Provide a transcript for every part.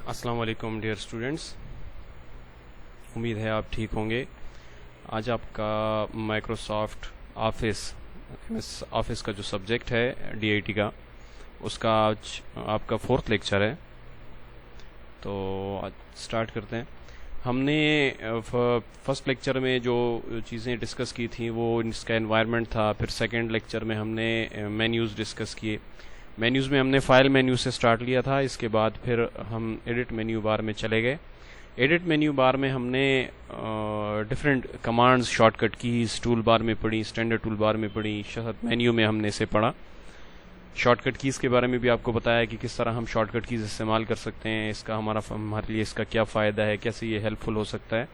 अस्सलाम वालेकुम dear students, उम्मीद है आप ठीक होंगे। आज आपका माइक्रोसॉफ्ट ऑफिस का जो सब्जेक्ट है डीआईटी का, उसका आज आपका 4th लेक्चर है। तो आज स्टार्ट करते हैं। हमने फर्स्ट लेक्चर में जो चीज़ें डिस्कस की थी वो इसका एनवायरनमेंट था। फिर सेकंड लेक्चर में हमने मेन्यूज़ डिस्कस किए। मेन्यूज़ में हमने फाइल मेन्यू से स्टार्ट लिया था। इसके बाद फिर हम एडिट मेन्यू बार में चले गए। एडिट मेन्यू बार में हमने different commands, shortcut keys tool bar में पढ़ी, स्टैंडर्ड टूल बार में पढ़ी, मेन्यू में हमने इसे पढ़ा। शॉर्टकट कीज़ के बारे में भी आपको बताया कि किस तरह हम शॉर्टकट कीज़ इस्तेमाल कर सकते हैं, इसका हमारे लिए इसका क्या फ़ायदा है, कैसे ये हेल्पफुल हो सकता है।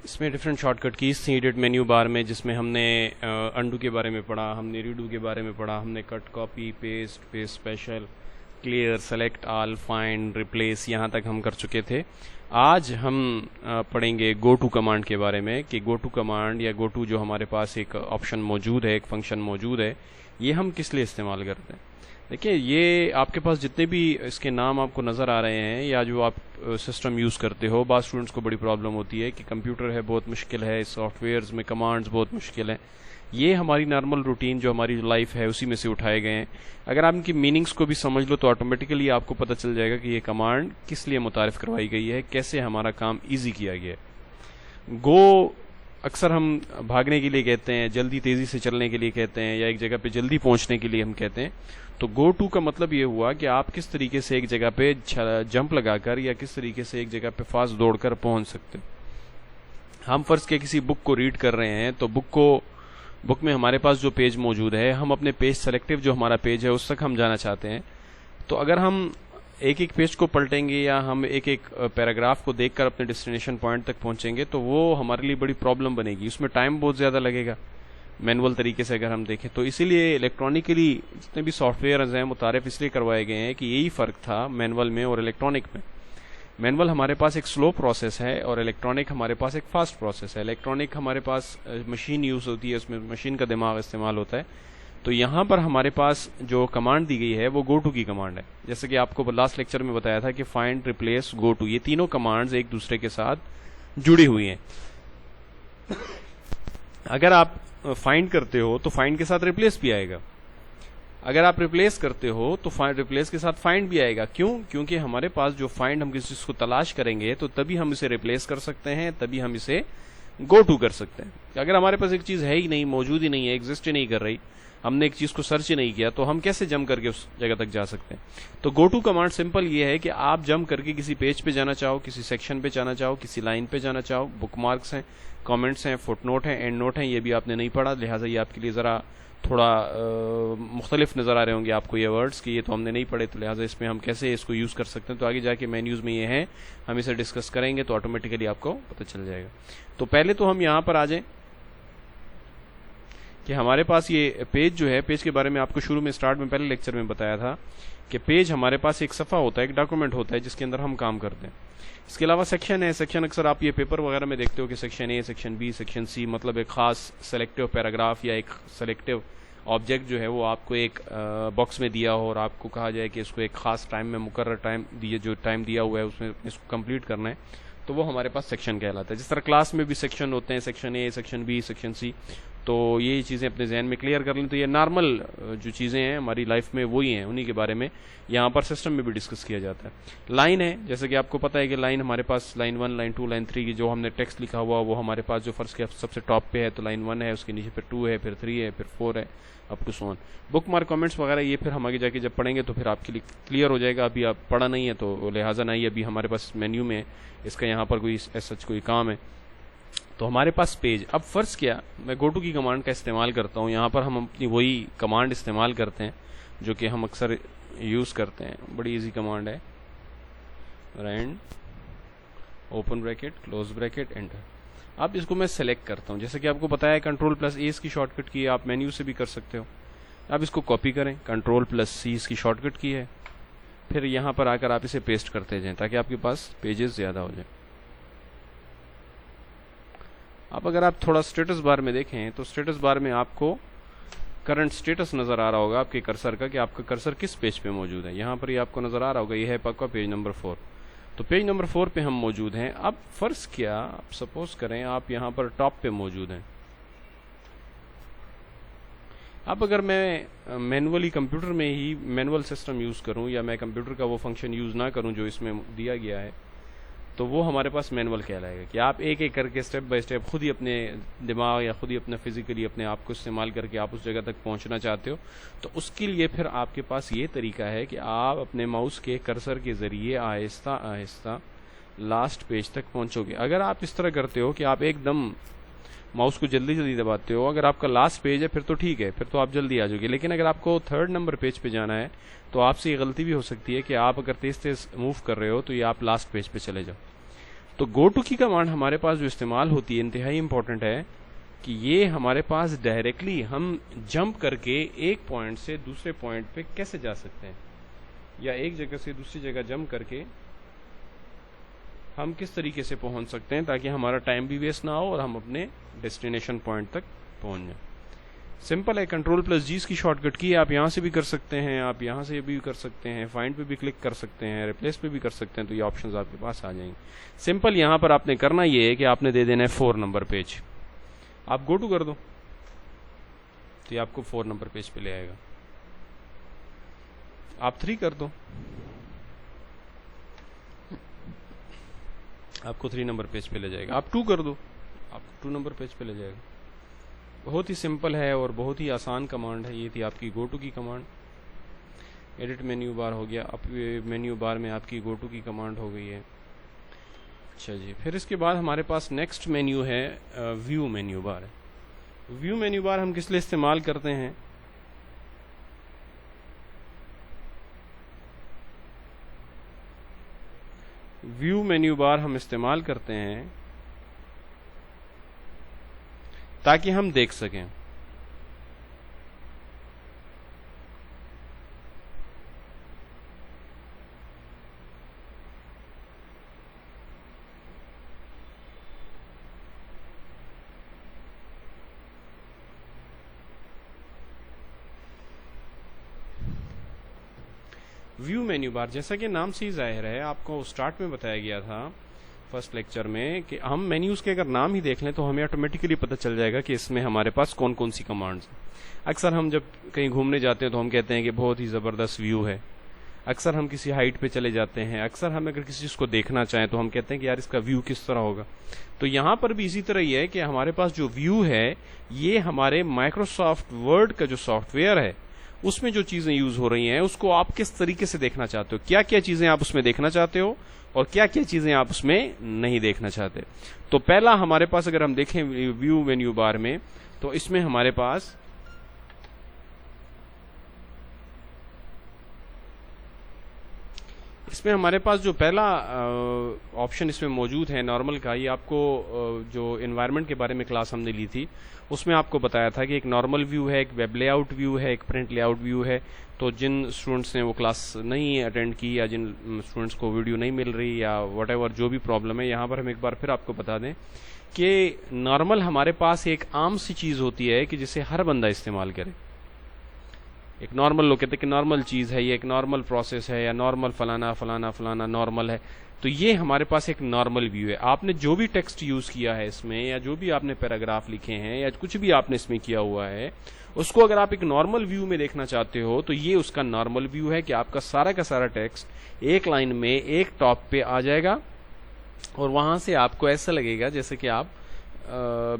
इसमें डिफरेंट शॉर्टकट कीज़ थी एडिट मेन्यू बार में, जिसमें हमने अंडू के बारे में पढ़ा, हमने रीडू के बारे में पढ़ा, हमने cut, copy, paste special, clear, select all, find, replace, यहाँ तक हम कर चुके थे। आज हम पढ़ेंगे गो टू कमांड के बारे में कि गो टू कमांड या गो टू जो हमारे पास एक ऑप्शन मौजूद है, एक फंक्शन मौजूद है, ये हम किस लिए इस्तेमाल करते हैं। देखिए, ये आपके पास जितने भी इसके नाम आपको नज़र आ रहे हैं या जो आप सिस्टम यूज़ करते हो, बाद स्टूडेंट्स को बड़ी प्रॉब्लम होती है कि कंप्यूटर है बहुत मुश्किल है, सॉफ्टवेयर्स में कमांड्स बहुत मुश्किल है। ये हमारी नॉर्मल रूटीन जो हमारी लाइफ है उसी में से उठाए गए हैं। अगर आप इनकी मीनिंग्स को भी समझ लो तो ऑटोमेटिकली आपको पता चल जाएगा कि ये कमांड किस लिए मुतारिफ करवाई गई है, कैसे हमारा काम ईजी किया गया है। गो अक्सर हम भागने के लिए कहते हैं, जल्दी तेज़ी से चलने के लिए कहते हैं, या एक जगह पे जल्दी पहुंचने के लिए हम कहते हैं। तो गो टू का मतलब ये हुआ कि आप किस तरीके से एक जगह पे जंप लगाकर या किस तरीके से एक जगह पे फास्ट दौड़कर पहुंच सकते हैं। हम फर्ज के किसी बुक को रीड कर रहे हैं तो बुक में हमारे पास जो पेज मौजूद है, हम अपने पेज सेलेक्टिव जो हमारा पेज है उस तक हम जाना चाहते हैं। तो अगर हम एक एक पेज को पलटेंगे या हम एक एक पैराग्राफ को देखकर अपने डेस्टिनेशन पॉइंट तक पहुंचेंगे तो वो हमारे लिए बड़ी प्रॉब्लम बनेगी, उसमें टाइम बहुत ज़्यादा लगेगा मैनुअल तरीके से अगर हम देखें तो। इसीलिए इलेक्ट्रॉनिकली जितने भी सॉफ्टवेयर हैं मुतारिफ इसलिए करवाए गए हैं कि यही फ़र्क था मैनुअल में और इलेक्ट्रॉनिक में। मैनुअल हमारे पास एक स्लो प्रोसेस है और इलेक्ट्रॉनिक हमारे पास एक फास्ट प्रोसेस है। इलेक्ट्रॉनिक हमारे पास मशीन यूज़ होती है, उसमें मशीन का दिमाग इस्तेमाल होता है। तो यहाँ पर हमारे पास जो कमांड दी गई है वो गो टू की कमांड है। जैसे कि आपको लास्ट लेक्चर में बताया था कि फाइंड, रिप्लेस, गो टू, ये तीनों कमांड्स एक दूसरे के साथ जुड़ी हुई हैं। अगर आप फाइंड करते हो तो फाइंड के साथ रिप्लेस भी आएगा, अगर आप रिप्लेस करते हो तो रिप्लेस के साथ फाइंड भी आएगा। क्यों? क्योंकि हमारे पास जो फाइंड, हम किसी चीज को तलाश करेंगे तो तभी हम इसे रिप्लेस कर सकते हैं, तभी हम इसे गो टू कर सकते हैं। अगर हमारे पास एक चीज है ही नहीं, मौजूद ही नहीं है, एग्जिस्ट ही नहीं कर रही, हमने एक चीज को सर्च ही नहीं किया, तो हम कैसे जंप करके उस जगह तक जा सकते हैं। तो गो टू कमांड सिंपल ये है कि आप जंप करके किसी पेज पे जाना चाहो, किसी सेक्शन पे जाना चाहो, किसी लाइन पे जाना चाहो, बुकमार्क्स हैं, कमेंट्स हैं, फुटनोट हैं, एंड नोट हैं, ये भी आपने नहीं पढ़ा, लिहाजा ये आपके लिए ज़रा थोड़ा मुख्तलिफ नज़र आ रहे होंगे आपको ये वर्ड्स कि ये तो हमने नहीं पढ़े, तो लिहाजा इसमें हम कैसे इसको यूज़ कर सकते हैं। तो आगे जाके मेन्यूज़ में ये हैं, हम इसे डिस्कस करेंगे तो ऑटोमेटिकली आपको पता चल जाएगा। तो पहले तो हम यहाँ पर आ जाएं कि हमारे पास ये पेज जो है, पेज के बारे में आपको शुरू में स्टार्ट में पहले लेक्चर में बताया था कि पेज हमारे पास एक सफ़ा होता है, एक डॉक्यूमेंट होता है जिसके अंदर हम काम करते हैं। इसके अलावा सेक्शन है। सेक्शन अक्सर आप ये पेपर वगैरह में देखते हो कि section A, section B, section C, मतलब एक खास सेलेक्टिव पैराग्राफ या एक सेलेक्टिव ऑब्जेक्ट जो है वो आपको एक बॉक्स में दिया हो और आपको कहा जाए कि इसको एक खास टाइम में, मुकर्रर टाइम जो टाइम दिया हुआ है उसमें इसको कंप्लीट करना है, तो वो हमारे पास सेक्शन कहलाता है। जिस तरह क्लास में भी सेक्शन होते हैं, section A, section B, section C, तो ये चीज़ें अपने जहन में क्लियर कर लें। तो ये नॉर्मल जो चीज़ें हैं हमारी लाइफ में वही हैं, उन्हीं के बारे में यहाँ पर सिस्टम में भी डिस्कस किया जाता है। लाइन है, जैसे कि आपको पता है कि लाइन हमारे पास लाइन 1, लाइन 2, लाइन 3 की जो हमने टेक्स्ट लिखा हुआ वो हमारे पास जो फर्स्ट के सबसे टॉप पे है तो लाइन 1 है, उसके नीचे फिर 2 है, फिर 3 है, फिर 4 है, अप टू सो ऑन। बुक मार्क, कमेंट्स वगैरह ये फिर हम आगे जाके जब पढ़ेंगे तो फिर आपके लिए क्लियर हो जाएगा। अभी आप पढ़ा नहीं है तो लिहाजा नहीं, अभी हमारे पास मेन्यू में इसका यहाँ पर कोई सच कोई काम है। तो हमारे पास पेज, अब फर्ज किया मैं गो टू की कमांड का इस्तेमाल करता हूँ। यहाँ पर हम अपनी वही कमांड इस्तेमाल करते हैं जो कि हम अक्सर यूज़ करते हैं, बड़ी इजी कमांड है, rand open bracket close bracket enter. अब इसको मैं सेलेक्ट करता हूँ, जैसे कि आपको पता है कंट्रोल+A इसकी शॉर्टकट की है, आप मेन्यू से भी कर सकते हो। अब इसको कॉपी करें, कंट्रोल+C इसकी शॉर्टकट की है, फिर यहाँ पर आकर आप इसे पेस्ट करते जाएं ताकि आपके पास पेजेस ज़्यादा हो जाए। अब अगर आप थोड़ा स्टेटस बार में देखें तो स्टेटस बार में आपको करंट स्टेटस नज़र आ रहा होगा आपके कर्सर का कि आपका कर्सर किस पेज पे मौजूद है। यहाँ पर ये आपको नज़र आ रहा होगा, ये है आपका पेज नंबर 4। तो पेज नंबर 4 पे हम मौजूद हैं। अब फ़र्ज़ किया, आप सपोज करें आप यहाँ पर टॉप पे मौजूद हैं। अब अगर मैं मैनुअली कंप्यूटर में ही मैनुअल सिस्टम यूज़ करूँ या मैं कंप्यूटर का वो फंक्शन यूज़ ना करूँ जो इसमें दिया गया है, तो वो हमारे पास मैनुअल कहलाएगा कि आप एक एक करके स्टेप बाय स्टेप खुद ही अपने दिमाग या खुद ही अपने फिजिकली अपने आप को इस्तेमाल करके आप उस जगह तक पहुंचना चाहते हो, तो उसके लिए फिर आपके पास ये तरीका है कि आप अपने माउस के कर्सर के ज़रिए आहिस्ता आहिस्ता लास्ट पेज तक पहुंचोगे। अगर आप इस तरह करते हो कि आप एकदम माउस को जल्दी जल्दी दबाते हो, अगर आपका लास्ट पेज है फिर तो ठीक है, फिर तो आप जल्दी आ जाओगे। लेकिन अगर आपको 3rd नंबर पेज पे जाना है तो आपसे ये गलती भी हो सकती है कि आप अगर तेज तेज मूव कर रहे हो तो ये आप लास्ट पेज पे चले जाओ। तो गो टू की कमांड हमारे पास जो इस्तेमाल होती है इंतहाई इंपॉर्टेंट है कि ये हमारे पास डायरेक्टली हम जंप करके एक पॉइंट से दूसरे पॉइंट पे कैसे जा सकते हैं, या एक जगह से दूसरी जगह जंप करके हम किस तरीके से पहुंच सकते हैं ताकि हमारा टाइम भी वेस्ट ना हो और हम अपने डेस्टिनेशन पॉइंट तक पहुंच जाएं। सिंपल है, Ctrl+G की शॉर्टकट की है। आप यहाँ से भी कर सकते हैं, आप यहाँ से भी कर सकते हैं, फाइंड पे भी क्लिक कर सकते हैं, रिप्लेस पे भी कर सकते हैं, तो ये ऑप्शंस आपके पास आ जाएंगे। सिंपल यहाँ पर आपने करना ये है कि आपने दे देना है 4 नंबर पेज। आप गो टू कर दो तो ये आपको 4 नंबर पेज पे ले आएगा। आप 3 कर दो, आपको 3 नंबर पेज पे ले जाएगा। आप 2 कर दो, आपको 2 नंबर पेज पे ले जाएगा। बहुत ही सिंपल है और बहुत ही आसान कमांड है। ये थी आपकी गो टू की कमांड। एडिट मेन्यू बार हो गया, अब मेन्यू बार में आपकी गो टू की कमांड हो गई है। अच्छा जी, फिर इसके बाद हमारे पास नेक्स्ट मेन्यू है व्यू मेन्यू बार है। व्यू मेन्यू बार हम किस लिए इस्तेमाल करते हैं? व्यू मेन्यू बार हम इस्तेमाल करते हैं ताकि हम देख सकें। व्यू मेन्यू बार, जैसा कि नाम से ही जाहिर है, आपको स्टार्ट में बताया गया था फर्स्ट लेक्चर में कि हम मेन्यूज़ के अगर नाम ही देख लें तो हमें ऑटोमेटिकली पता चल जाएगा कि इसमें हमारे पास कौन कौन सी कमांड्स हैं। अक्सर हम जब कहीं घूमने जाते हैं तो हम कहते हैं कि बहुत ही ज़बरदस्त व्यू है। अक्सर हम किसी हाइट पे चले जाते हैं, अक्सर हम अगर किसी चीज़ को देखना चाहें तो हम कहते हैं कि यार इसका व्यू किस तरह होगा। तो यहाँ पर भी इसी तरह ही है कि हमारे पास जो व्यू है ये हमारे माइक्रोसॉफ्ट वर्ड का जो सॉफ्टवेयर है उसमें जो चीज़ें यूज़ हो रही हैं उसको आप किस तरीके से देखना चाहते हो, क्या क्या चीज़ें आप उसमें देखना चाहते हो और क्या क्या चीज़ें आप उसमें नहीं देखना चाहते। तो पहला हमारे पास अगर हम देखें व्यू मेन्यू बार में, तो इसमें हमारे पास जो पहला ऑप्शन इसमें मौजूद है नॉर्मल का, ये आपको जो एनवायरनमेंट के बारे में क्लास हमने ली थी उसमें आपको बताया था कि एक नॉर्मल व्यू है, एक वेब लेआउट व्यू है, एक प्रिंट लेआउट व्यू है। तो जिन स्टूडेंट्स ने वो क्लास नहीं अटेंड की या जिन स्टूडेंट्स को वीडियो नहीं मिल रही या व्हाटएवर जो भी प्रॉब्लम है, यहाँ पर हम एक बार फिर आपको बता दें कि नॉर्मल हमारे पास एक आम सी चीज़ होती है कि जिसे हर बंदा इस्तेमाल करे। एक नॉर्मल लोग कहते हैं कि नॉर्मल चीज़ है, ये एक नॉर्मल प्रोसेस है या नॉर्मल फलाना फलाना फलाना नॉर्मल है। तो ये हमारे पास एक नॉर्मल व्यू है। आपने जो भी टेक्स्ट यूज़ किया है इसमें या जो भी आपने पैराग्राफ लिखे हैं या कुछ भी आपने इसमें किया हुआ है उसको अगर आप एक नॉर्मल व्यू में देखना चाहते हो तो ये उसका नॉर्मल व्यू है कि आपका सारा का सारा टेक्स्ट एक लाइन में एक टॉप पे आ जाएगा और वहां से आपको ऐसा लगेगा जैसे कि आप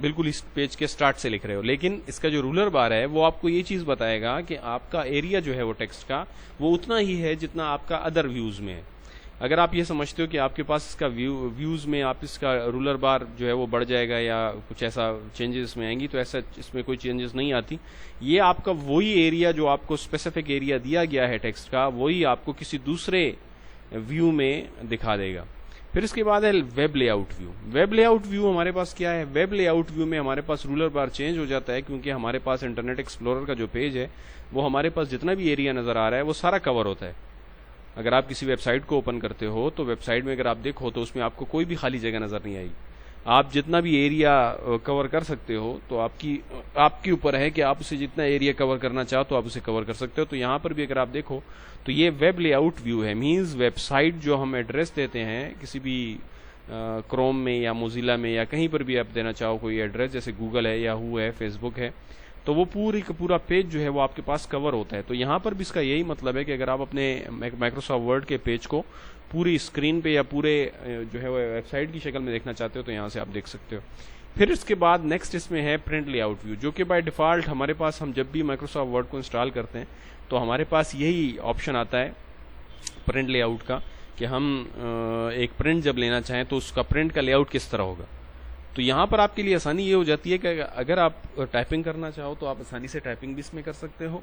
बिल्कुल इस पेज के स्टार्ट से लिख रहे हो। लेकिन इसका जो रूलर बार है वो आपको ये चीज़ बताएगा कि आपका एरिया जो है वो टेक्स्ट का वो उतना ही है जितना आपका अदर व्यूज़ में है। अगर आप ये समझते हो कि आपके पास इसका व्यूज़ में आप इसका रूलर बार जो है वो बढ़ जाएगा या कुछ ऐसा चेंजेस इसमें आएंगी, तो ऐसा इसमें कोई चेंजेस नहीं आती। ये आपका वही एरिया जो आपको स्पेसिफिक एरिया दिया गया है टेक्स्ट का, वही आपको किसी दूसरे व्यू में दिखा देगा। फिर इसके बाद है web layout view. Web layout view हमारे पास क्या है? वेब लेआउट व्यू में हमारे पास रूलर बार चेंज हो जाता है क्योंकि हमारे पास इंटरनेट एक्सप्लोरर का जो पेज है वो हमारे पास जितना भी एरिया नज़र आ रहा है वो सारा कवर होता है। अगर आप किसी वेबसाइट को ओपन करते हो तो वेबसाइट में अगर आप देखो तो उसमें आपको कोई भी खाली जगह नज़र नहीं आएगी। आप जितना भी एरिया कवर कर सकते हो तो आपके ऊपर है कि आप उसे जितना एरिया कवर करना चाहो तो आप उसे कवर कर सकते हो। तो यहाँ पर भी अगर आप देखो तो ये वेब लेआउट व्यू है, मींस वेबसाइट जो हम एड्रेस देते हैं किसी भी क्रोम में या मोजिला में या कहीं पर भी आप देना चाहो कोई एड्रेस, जैसे गूगल है, याहू है, फेसबुक है, तो वो पूरी का पूरा पेज जो है वो आपके पास कवर होता है। तो यहाँ पर भी इसका यही मतलब है कि अगर आप अपने माइक्रोसॉफ्ट वर्ड के पेज को पूरी स्क्रीन पे या पूरे जो है वो वेबसाइट की शक्ल में देखना चाहते हो तो यहाँ से आप देख सकते हो। फिर इसके बाद नेक्स्ट इसमें है प्रिंट लेआउट व्यू, जो कि बाय डिफॉल्ट हमारे पास, हम जब भी माइक्रोसॉफ्ट वर्ड को इंस्टॉल करते हैं तो हमारे पास यही ऑप्शन आता है प्रिंट लेआउट का, कि हम एक प्रिंट जब लेना चाहें तो उसका प्रिंट का लेआउट किस तरह होगा। तो यहाँ पर आपके लिए आसानी ये हो जाती है कि अगर आप टाइपिंग करना चाहो तो आप आसानी से टाइपिंग भी इसमें कर सकते हो।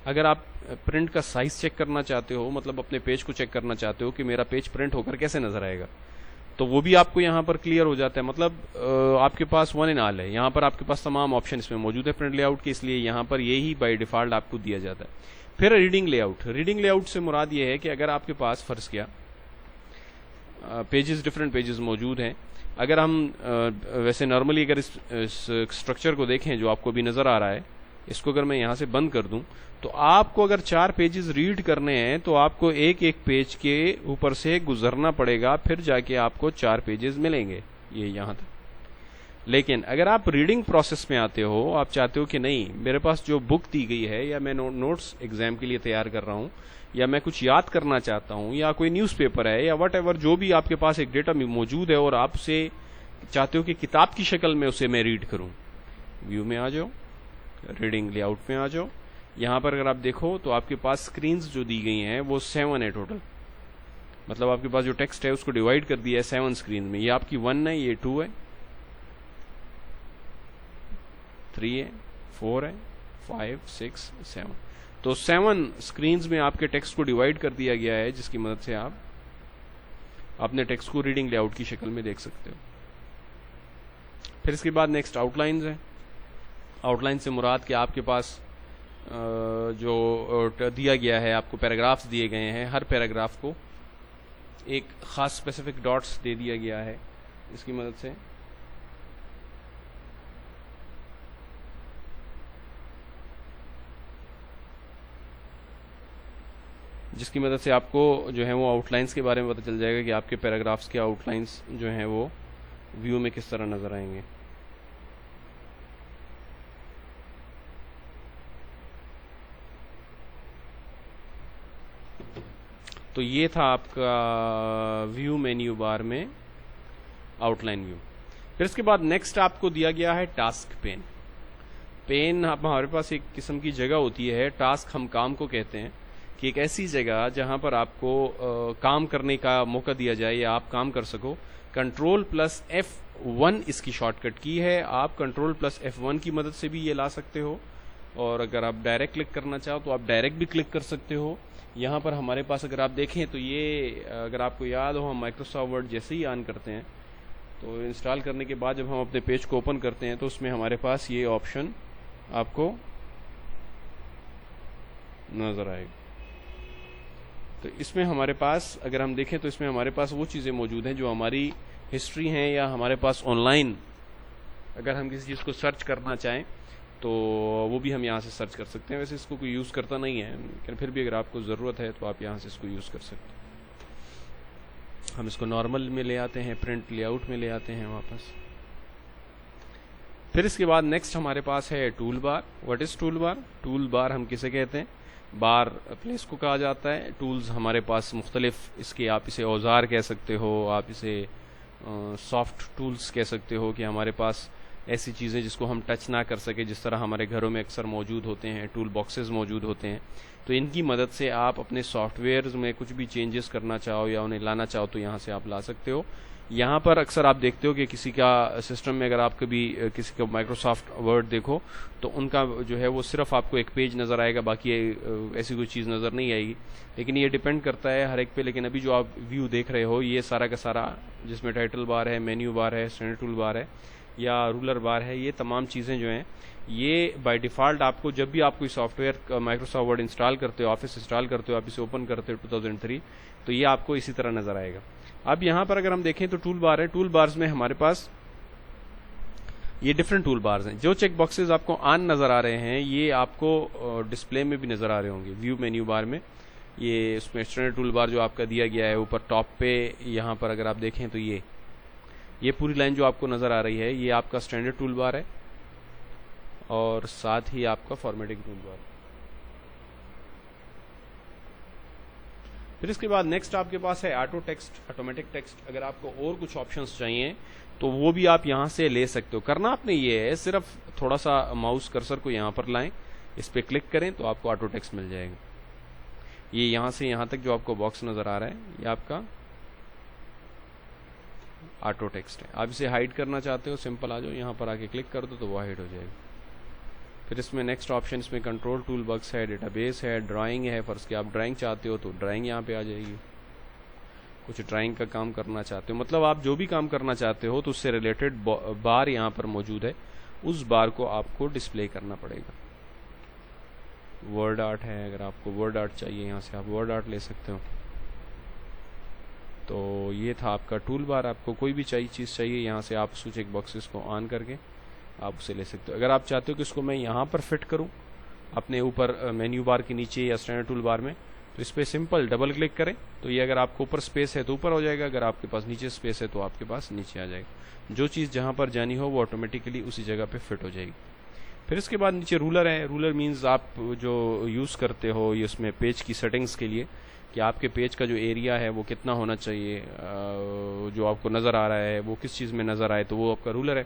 अगर आप प्रिंट का साइज चेक करना चाहते हो, मतलब अपने पेज को चेक करना चाहते हो कि मेरा पेज प्रिंट होकर कैसे नजर आएगा, तो वो भी आपको यहाँ पर क्लियर हो जाता है। मतलब आपके पास वन इन ऑल है, यहाँ पर आपके पास तमाम ऑप्शन इसमें मौजूद है प्रिंट लेआउट के, इसलिए यहाँ पर यही बाय डिफॉल्ट आपको दिया जाता है। फिर रीडिंग लेआउट। रीडिंग लेआउट से मुराद ये है कि अगर आपके पास फर्ज किया पेजेस, डिफरेंट पेजेस मौजूद हैं, अगर हम वैसे नॉर्मली अगर इस स्ट्रक्चर को देखें जो आपको भी नजर आ रहा है, इसको अगर मैं यहाँ से बंद कर दूं तो आपको अगर 4 पेजेस रीड करने हैं तो आपको एक एक पेज के ऊपर से गुजरना पड़ेगा, फिर जाके आपको 4 पेजेस मिलेंगे, ये यहाँ तक। लेकिन अगर आप रीडिंग प्रोसेस में आते हो, आप चाहते हो कि नहीं मेरे पास जो बुक दी गई है, या मैं नोट्स एग्जाम के लिए तैयार कर रहा हूँ, या मैं कुछ याद करना चाहता हूँ, या कोई न्यूज़पेपर है, या वट एवर जो भी आपके पास एक डेटा मौजूद है और आप उसे चाहते हो कि किताब की शक्ल में उसे मैं रीड करूँ, व्यू में आ जाओ, रीडिंग लेआउट में आ जाओ। यहाँ पर अगर आप देखो तो आपके पास स्क्रीन्स जो दी गई हैं वो 7 है टोटल, मतलब आपके पास जो टेक्स्ट है उसको डिवाइड कर दिया है 7 स्क्रीन में। ये आपकी 1 है, ये 2 है, 3 है, 4 है, 5, 6, 7। तो 7 स्क्रीन्स में आपके टेक्स्ट को डिवाइड कर दिया गया है, जिसकी मदद से आप अपने टेक्स्ट को रीडिंग लेआउट की शक्ल में देख सकते हो। फिर इसके बाद नेक्स्ट आउटलाइंस है। आउटलाइन से मुराद कि आपके पास जो दिया गया है, आपको पैराग्राफ्स दिए गए हैं, हर पैराग्राफ को एक खास स्पेसिफिक डॉट्स दे दिया गया है, इसकी मदद से आपको जो है वो आउटलाइंस के बारे में पता चल जाएगा कि आपके पैराग्राफ्स के आउटलाइंस जो हैं वो व्यू में किस तरह नजर आएंगे। तो ये था आपका व्यू मेन्यू बार में आउटलाइन व्यू। फिर इसके बाद नेक्स्ट आपको दिया गया है टास्क पेन। पेन हमारे पास एक किस्म की जगह होती है, टास्क हम काम को कहते हैं, कि एक ऐसी जगह जहां पर आपको काम करने का मौका दिया जाए या आप काम कर सको। Ctrl+F1 इसकी शॉर्टकट की है, आप Ctrl+F1 की मदद से भी ये ला सकते हो, और अगर आप डायरेक्ट क्लिक करना चाहो तो आप डायरेक्ट भी क्लिक कर सकते हो। यहाँ पर हमारे पास अगर आप देखें तो ये, अगर आपको याद हो, हम माइक्रोसॉफ्ट वर्ड जैसे ही ऑन करते हैं तो इंस्टॉल करने के बाद जब हम अपने पेज को ओपन करते हैं तो उसमें हमारे पास ये ऑप्शन आपको नजर आएगा। तो इसमें हमारे पास अगर हम देखें तो इसमें हमारे पास वो चीज़ें मौजूद हैं जो हमारी हिस्ट्री हैं, या हमारे पास ऑनलाइन अगर हम किसी चीज़ को सर्च करना चाहें तो वो भी हम यहाँ से सर्च कर सकते हैं। वैसे इसको कोई यूज़ करता नहीं है, लेकिन फिर भी अगर आपको ज़रूरत है तो आप यहाँ से इसको यूज़ कर सकते हैं। हम इसको नॉर्मल में ले आते हैं, प्रिंट लेआउट में ले आते हैं वापस। फिर इसके बाद नेक्स्ट हमारे पास है tool bar. What is tool bar? Tool bar हम किसे कहते हैं? बार प्लेस को कहा जाता है। टूल्स हमारे पास मुख्तलिफ, इसके आप इसे औजार कह सकते हो, आप इसे सॉफ्ट टूल्स कह सकते हो, कि हमारे पास ऐसी चीज़ें जिसको हम टच ना कर सके, जिस तरह हमारे घरों में अक्सर मौजूद होते हैं, टूल बॉक्सेस मौजूद होते हैं। तो इनकी मदद से आप अपने सॉफ्टवेयर में कुछ भी चेंजेस करना चाहो या उन्हें लाना चाहो तो यहाँ से आप ला सकते हो। यहाँ पर अक्सर आप देखते हो कि किसी का सिस्टम में अगर आप कभी किसी का माइक्रोसॉफ्ट वर्ड देखो तो उनका जो है वो सिर्फ आपको एक पेज नज़र आएगा, बाकी ऐसी कोई चीज़ नज़र नहीं आएगी। लेकिन ये डिपेंड करता है हर एक पे। लेकिन अभी जो आप व्यू देख रहे हो ये सारा का सारा, जिसमें टाइटल बार है, मेन्यू बार है, स्टैंडर्ड टूल बार है, या रूलर बार है, ये तमाम चीज़ें जो हैं ये बाय डिफ़ॉल्ट आपको जब भी आप कोई सॉफ्टवेयर माइक्रोसॉफ्ट वर्ड इंस्टॉल करते हो, ऑफिस इंस्टॉल करते हो, आप इसे ओपन करते हो 2003, तो ये आपको इसी तरह नज़र आएगा। अब यहाँ पर अगर हम देखें तो टूल बार है, टूल बार्स में हमारे पास ये डिफरेंट टूल बार्स हैं। जो चेक बॉक्सेस आपको ऑन नज़र आ रहे हैं ये आपको डिस्प्ले में भी नज़र आ रहे होंगे। व्यू मेन्यू बार में ये उसमें स्टैंडर्ड टूल बार जो आपका दिया गया है ऊपर टॉप पे, यहाँ पर अगर आप देखें तो ये पूरी लाइन जो आपको नज़र आ रही है ये आपका स्टैंडर्ड टूल बार है और साथ ही आपका फॉर्मेटिंग टूल बार। फिर इसके बाद नेक्स्ट आपके पास है ऑटो टेक्स्ट, ऑटोमेटिक टेक्स्ट। अगर आपको और कुछ ऑप्शंस चाहिए तो वो भी आप यहाँ से ले सकते हो। करना आपने ये है सिर्फ थोड़ा सा माउस कर्सर को यहाँ पर लाएं, इस पर क्लिक करें तो आपको ऑटो टेक्स्ट मिल जाएगा। ये यहाँ से यहाँ तक जो आपको बॉक्स नज़र आ रहा है ये आपका ऑटो टेक्स्ट है। आप इसे हाइड करना चाहते हो सिंपल आ जाओ यहाँ पर आके क्लिक कर दो तो वो हाइड हो जाएगा। फिर इसमें नेक्स्ट ऑप्शन इसमें कंट्रोल टूल बॉक्स है, डेटाबेस है, ड्राइंग है। फर्स्ट की आप ड्राइंग चाहते हो तो ड्राइंग यहाँ पे आ जाएगी। कुछ ड्राइंग का काम करना चाहते हो, मतलब आप जो भी काम करना चाहते हो तो उससे रिलेटेड बार यहाँ पर मौजूद है, उस बार को आपको डिस्प्ले करना पड़ेगा। वर्ड आर्ट है, अगर आपको वर्ड आर्ट चाहिए यहाँ से आप वर्ड आर्ट ले सकते हो। तो ये था आपका टूल बार। आपको कोई भी चीज़ चाहिए यहाँ से आप उस चेक बॉक्सेस को ऑन करके आप उसे ले सकते हो। अगर आप चाहते हो कि इसको मैं यहाँ पर फिट करूँ अपने ऊपर मेन्यू बार के नीचे या स्टैंडर्ड टूल बार में, तो इस पर सिंपल डबल क्लिक करें तो ये अगर आपको ऊपर स्पेस है तो ऊपर हो जाएगा, अगर आपके पास नीचे स्पेस है तो आपके पास नीचे आ जाएगा। जो चीज़ जहाँ पर जानी हो वो ऑटोमेटिकली उसी जगह पे फिट हो जाएगी। फिर इसके बाद नीचे रूलर है। रूलर मीन्स आप जो यूज़ करते हो ये उसमें पेज की सेटिंग्स के लिए कि आपके पेज का जो एरिया है वो कितना होना चाहिए, जो आपको नज़र आ रहा है वो किस चीज़ में नज़र आए, तो वो आपका रूलर है।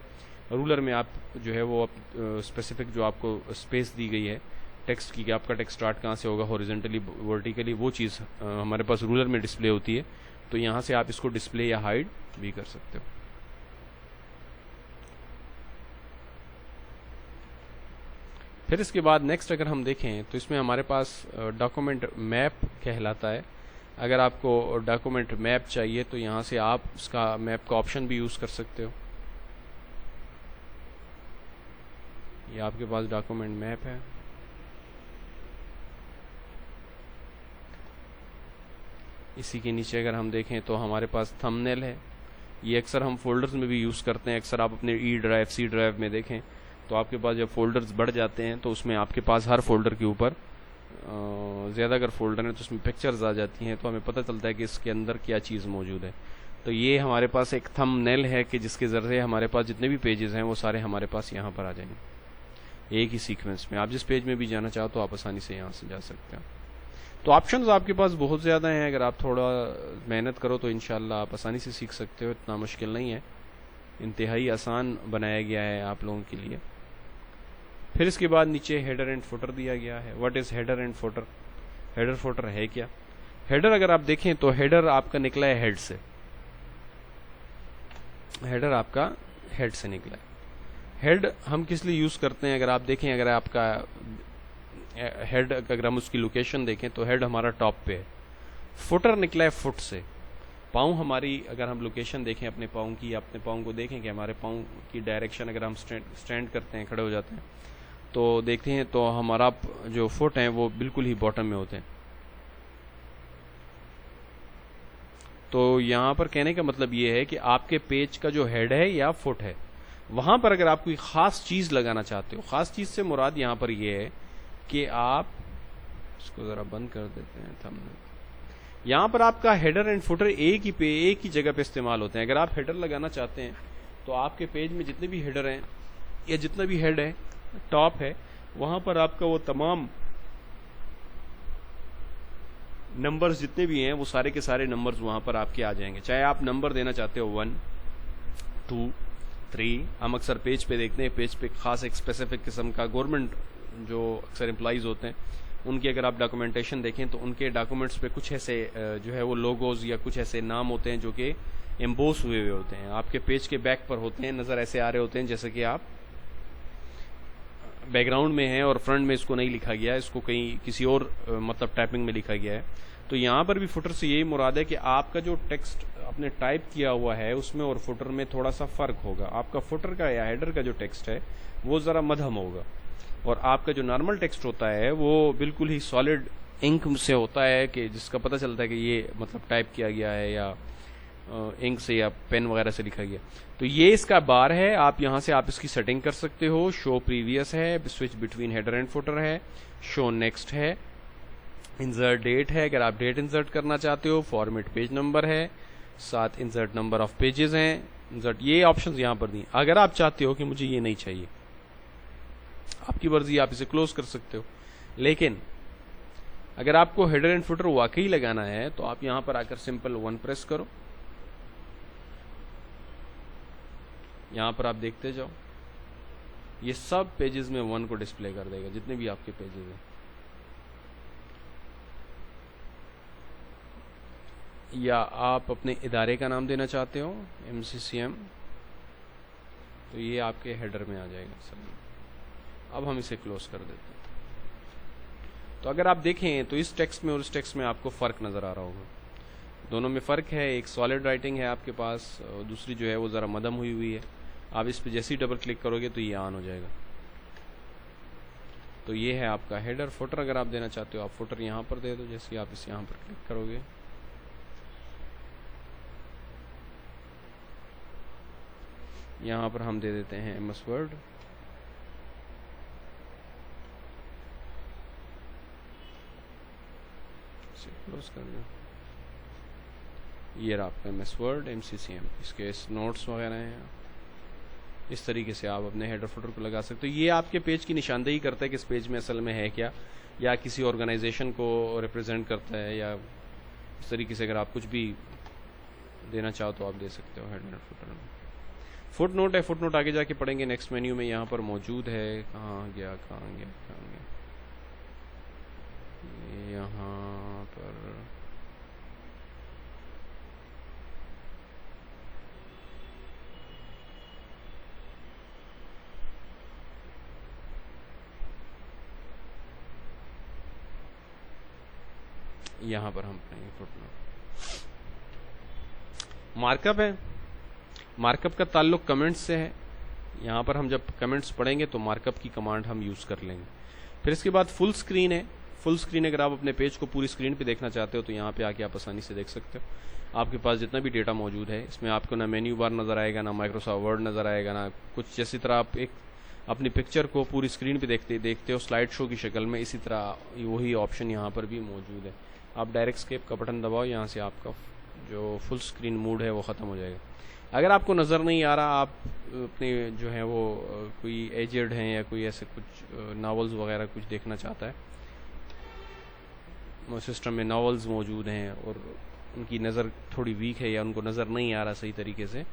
रूलर में आप जो है वो स्पेसिफिक जो आपको स्पेस दी गई है टेक्स्ट की कि आपका टेक्स्ट स्टार्ट कहाँ से होगा, हॉरिजॉन्टली वर्टिकली, वो चीज़ हमारे पास रूलर में डिस्प्ले होती है। तो यहाँ से आप इसको डिस्प्ले या हाइड भी कर सकते हो। फिर इसके बाद नेक्स्ट अगर हम देखें तो इसमें हमारे पास डॉक्यूमेंट मैप कहलाता है। अगर आपको डॉक्यूमेंट मैप चाहिए तो यहाँ से आप उसका मैप का ऑप्शन भी यूज़ कर सकते हो। ये आपके पास डॉक्यूमेंट मैप है। इसी के नीचे अगर हम देखें तो हमारे पास थंबनेल है। ये अक्सर हम फोल्डर्स में भी यूज़ करते हैं। अक्सर आप अपने ई ड्राइव सी ड्राइव में देखें तो आपके पास जब फोल्डर्स बढ़ जाते हैं तो उसमें आपके पास हर फोल्डर के ऊपर ज़्यादा अगर फोल्डर है तो उसमें पिक्चर्स आ जाती हैं, तो हमें पता चलता है कि इसके अंदर क्या चीज़ मौजूद है। तो ये हमारे पास एक थंबनेल है कि जिसके ज़रिए हमारे पास जितने भी पेजेस हैं वो सारे हमारे पास यहाँ पर आ जाएंगे एक ही सीक्वेंस में। आप जिस पेज में भी जाना चाहो तो आप आसानी से यहाँ से जा सकते हो। तो ऑप्शंस आपके पास बहुत ज़्यादा हैं। अगर आप थोड़ा मेहनत करो तो इंशाल्लाह आप आसानी से सीख सकते हो। इतना मुश्किल नहीं है, इंतहाई आसान बनाया गया है आप लोगों के लिए। फिर इसके बाद नीचे हेडर एंड फुटर दिया गया है। What is header and footer? Header footer है क्या? हेडर अगर आप देखें तो हेडर आपका निकला है हेड से। हेडर आपका हेड से निकला है। हेड हम किस लिए यूज़ करते हैं? अगर आप देखें, अगर आपका हेड अगर हम उसकी लोकेशन देखें तो हेड हमारा टॉप पे है। फुटर निकला है फुट से। पाँव हमारी अगर हम लोकेशन देखें अपने पाँव की, अपने पाँव को देखें कि हमारे पाँव की डायरेक्शन अगर हम स्टैंड करते हैं, खड़े हो जाते हैं तो देखते हैं तो हमारा जो फुट है वो बिल्कुल ही बॉटम में होते हैं। तो यहाँ पर कहने का मतलब ये है कि आपके पेज का जो हेड है या फुट है, वहाँ पर अगर आप कोई ख़ास चीज़ लगाना चाहते हो, ख़ास चीज़ से मुराद यहाँ पर ये है कि आप इसको ज़रा बंद कर देते हैं थंबनेल। यहाँ पर आपका हेडर एंड फुटर एक ही जगह पे इस्तेमाल होते हैं। अगर आप हेडर लगाना चाहते हैं तो आपके पेज में जितने भी हेडर हैं या जितना भी हेड है टॉप है, वहाँ पर आपका वो तमाम नंबर्स जितने भी हैं वो सारे के सारे नंबर्स वहाँ पर आपके आ जाएंगे। चाहे आप नंबर देना चाहते हो 1 2 3। हम अक्सर पेज पे देखते हैं, पेज पे खास एक स्पेसिफिक किस्म का गवर्नमेंट जो अक्सर एम्प्लॉइज़ होते हैं उनकी अगर आप डॉक्यूमेंटेशन देखें तो उनके डॉक्यूमेंट्स पे कुछ ऐसे जो है वो लोगोज या कुछ ऐसे नाम होते हैं जो कि एम्बोस हुए होते हैं, आपके पेज के बैक पर होते हैं, नज़र ऐसे आ रहे होते हैं जैसे कि आप बैकग्राउंड में है और फ्रंट में इसको नहीं लिखा गया, इसको कहीं किसी और मतलब टाइपिंग में लिखा गया है। तो यहाँ पर भी फुटर से यही मुराद है कि आपका जो टेक्स्ट आपने टाइप किया हुआ है उसमें और फुटर में थोड़ा सा फ़र्क होगा। आपका फुटर का या हेडर का जो टेक्स्ट है वो ज़रा मध्यम होगा, और आपका जो नॉर्मल टेक्स्ट होता है वो बिल्कुल ही सॉलिड इंक से होता है, कि जिसका पता चलता है कि ये मतलब टाइप किया गया है या इंक से या पेन वगैरह से लिखा गया। तो ये इसका बार है। आप यहाँ से आप इसकी सेटिंग कर सकते हो। शो प्रीवियस है, switch between header and footer है, शो नेक्स्ट है, इंसर्ट डेट है अगर आप डेट इंसर्ट करना चाहते हो, फॉर्मेट पेज नंबर है, साथ इंसर्ट नंबर ऑफ पेजेस हैं, इंसर्ट, ये ऑप्शंस यहाँ पर नहीं। अगर आप चाहते हो कि मुझे ये नहीं चाहिए, आपकी मर्जी, आप इसे क्लोज कर सकते हो। लेकिन अगर आपको हेडर एंड फुटर वाकई लगाना है तो आप यहाँ पर आकर सिंपल 1 प्रेस करो। यहाँ पर आप देखते जाओ, ये सब पेजेस में 1 को डिस्प्ले कर देगा, जितने भी आपके पेजेस हैं। या आप अपने इदारे का नाम देना चाहते हो MCCM, तो ये आपके हेडर में आ जाएगा सब। अब हम इसे क्लोज कर देते हैं। तो अगर आप देखें तो इस टेक्स्ट में और इस टेक्स्ट में आपको फ़र्क नज़र आ रहा होगा। दोनों में फ़र्क है, एक सॉलिड राइटिंग है आपके पास और दूसरी जो है वो ज़रा मध्यम हुई हुई है। आप इस पर जैसे ही डबल क्लिक करोगे तो ये ऑन हो जाएगा। तो ये है आपका हेडर। फुटर अगर आप देना चाहते हो आप फुटर यहाँ पर दे दो, जैसे ही आप इस यहाँ पर क्लिक करोगे यहाँ पर हम दे देते हैं MS Word। क्लोज कर दो। ये रहा आपका MS Word MCCM, इसके नोट्स वगैरह हैं। इस तरीके से आप अपने हेडर फुटर को लगा सकते हो। ये आपके पेज की निशानदेही करता है कि इस पेज में असल में है क्या, या किसी ऑर्गेनाइजेशन को रिप्रेजेंट करता है, या इस तरीके से अगर आप कुछ भी देना चाहो तो आप दे सकते हो हेडर फुटर में। फुट नोट है, फुट नोट आगे जाके पढ़ेंगे नेक्स्ट मेन्यू में, यहाँ पर मौजूद है। कहाँ गया कहाँ गया कहाँ गया, यहाँ पर यहाँ पर हम पढ़ेंगे फुट नोट। मार्कअप है, मार्कअप का ताल्लुक कमेंट्स से है। यहाँ पर हम जब कमेंट्स पढ़ेंगे तो मार्कअप की कमांड हम यूज़ कर लेंगे। फिर इसके बाद फुल स्क्रीन है। फुल स्क्रीन अगर आप अपने पेज को पूरी स्क्रीन पे देखना चाहते हो तो यहाँ पे आके आप आसानी से देख सकते हो। आपके पास जितना भी डेटा मौजूद है इसमें आपको ना मेन्यू बार नज़र आएगा, ना माइक्रोसॉफ्ट वर्ड नज़र आएगा, ना कुछ। जैसी तरह आप एक अपनी पिक्चर को पूरी स्क्रीन पे देखते हो स्लाइड शो की शक्ल में, इसी तरह वही ऑप्शन यहाँ पर भी मौजूद है। आप डायरेक्ट स्केप का बटन दबाओ, यहाँ से आपका जो फुल स्क्रीन मोड है वो ख़त्म हो जाएगा। अगर आपको नज़र नहीं आ रहा, आप अपने जो है वो कोई एजेड हैं या कोई ऐसे कुछ नावल्स वगैरह कुछ देखना चाहता है, सिस्टम में नावल्स मौजूद हैं और उनकी नज़र थोड़ी वीक है या उनको नज़र नहीं आ रहा सही तरीके से,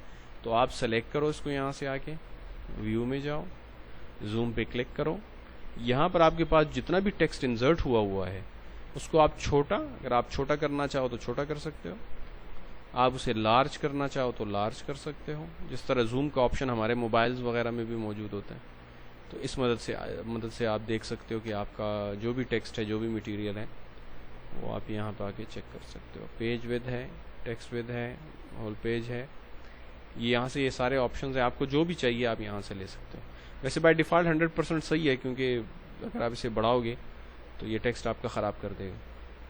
तो आप सेलेक्ट करो इसको, यहाँ से आके व्यू में जाओ, जूम पे क्लिक करो। यहाँ पर आपके पास जितना भी टेक्स्ट इंसर्ट हुआ है उसको आप छोटा, अगर आप छोटा करना चाहो तो छोटा कर सकते हो, आप उसे लार्ज करना चाहो तो लार्ज कर सकते हो। जिस तरह जूम का ऑप्शन हमारे मोबाइल्स वगैरह में भी मौजूद होता है, तो इस मदद से आप देख सकते हो कि आपका जो भी टेक्स्ट है, जो भी मटेरियल है, वो आप यहाँ पर आके चेक कर सकते हो। पेज विद है, टेक्स्ट विद है, होल पेज है, ये यहाँ से ये सारे ऑप्शंस हैं। आपको जो भी चाहिए आप यहाँ से ले सकते हो। वैसे बाय डिफ़ॉल्ट 100% सही है, क्योंकि अगर आप इसे बढ़ाओगे तो ये टेक्स्ट आपका ख़राब कर देगा।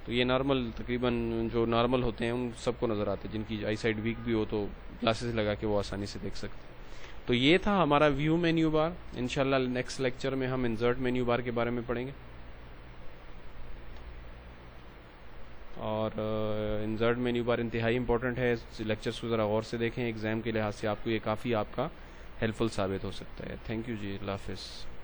तो ये नॉर्मल, तकरीबन जो नॉर्मल होते हैं उन सबको नज़र आते हैं, जिनकी आई साइड वीक भी हो तो ग्लासेस लगा के वो आसानी से देख सकते हैं। तो ये था हमारा व्यू मेन्यू बार। इंशाल्लाह नेक्स्ट लेक्चर में हम इंसर्ट मेन्यू बार के बारे में पढ़ेंगे। और इंसर्ट मेन्यू बार इंतहाई इंपॉर्टेंट है। लेक्चर्स को ज़रा गौर से देखें, एग्ज़ाम के लिहाज से आपको ये काफ़ी आपका हेल्पफुल साबित हो सकता है। थैंक यू जी, अल्लाह हाफ़िज़।